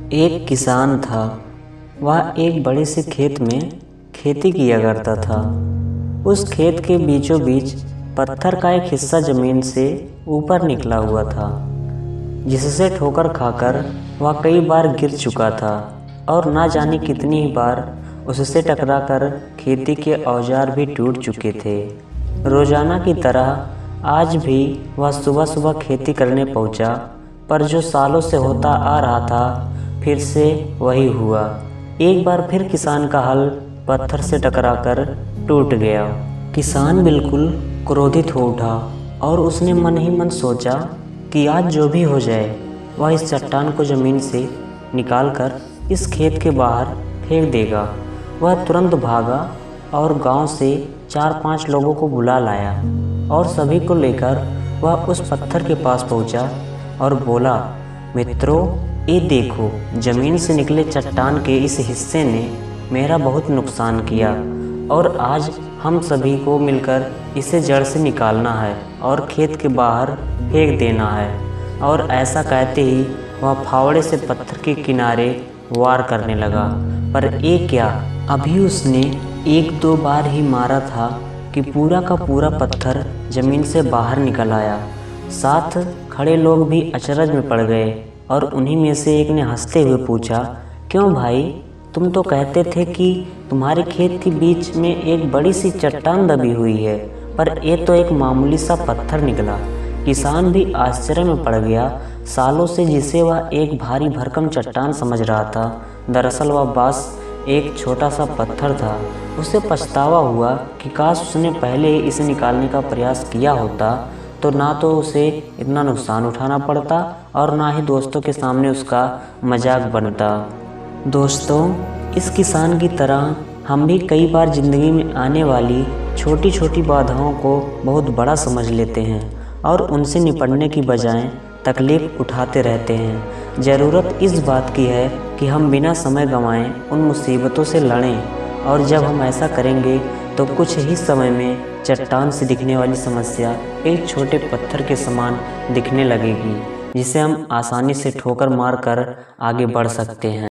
एक किसान था। वह एक बड़े से खेत में खेती किया करता था। उस खेत के बीचों बीच पत्थर का एक हिस्सा जमीन से ऊपर निकला हुआ था, जिससे ठोकर खाकर वह कई बार गिर चुका था और ना जाने कितनी ही बार उससे टकराकर खेती के औजार भी टूट चुके थे। रोजाना की तरह आज भी वह सुबह सुबह खेती करने पहुंचा, पर जो सालों से होता आ रहा था फिर से वही हुआ। एक बार फिर किसान का हल पत्थर से टकराकर टूट गया। किसान बिल्कुल क्रोधित हो उठा और उसने मन ही मन सोचा कि आज जो भी हो जाए वह इस चट्टान को ज़मीन से निकालकर इस खेत के बाहर फेंक देगा। वह तुरंत भागा और गांव से 4-5 लोगों को बुला लाया और सभी को लेकर वह उस पत्थर के पास पहुंचा और बोला, मित्रों, ये देखो, ज़मीन से निकले चट्टान के इस हिस्से ने मेरा बहुत नुकसान किया और आज हम सभी को मिलकर इसे जड़ से निकालना है और खेत के बाहर फेंक देना है। और ऐसा कहते ही वह फावड़े से पत्थर के किनारे वार करने लगा। पर ये क्या, अभी उसने 1-2 बार ही मारा था कि पूरा का पूरा पत्थर ज़मीन से बाहर निकल आया। साथ खड़े लोग भी अचरज में पड़ गए और उन्हीं में से एक ने हंसते हुए पूछा, क्यों भाई, तुम तो कहते थे कि तुम्हारे खेत के बीच में एक बड़ी सी चट्टान दबी हुई है, पर ये तो एक मामूली सा पत्थर निकला। किसान भी आश्चर्य में पड़ गया। सालों से जिसे वह एक भारी भरकम चट्टान समझ रहा था, दरअसल वह बस एक छोटा सा पत्थर था। उसे पछतावा हुआ कि काश उसने पहले इसे निकालने का प्रयास किया होता, तो ना तो उसे इतना नुकसान उठाना पड़ता और ना ही दोस्तों के सामने उसका मजाक बनता। दोस्तों, इस किसान की तरह हम भी कई बार ज़िंदगी में आने वाली छोटी छोटी बाधाओं को बहुत बड़ा समझ लेते हैं और उनसे निपटने की बजाय तकलीफ़ उठाते रहते हैं। ज़रूरत इस बात की है कि हम बिना समय गंवाए उन मुसीबतों से लड़ें, और जब हम ऐसा करेंगे तो कुछ ही समय में चट्टान से दिखने वाली समस्या एक छोटे पत्थर के समान दिखने लगेगी, जिसे हम आसानी से ठोकर मार कर आगे बढ़ सकते हैं।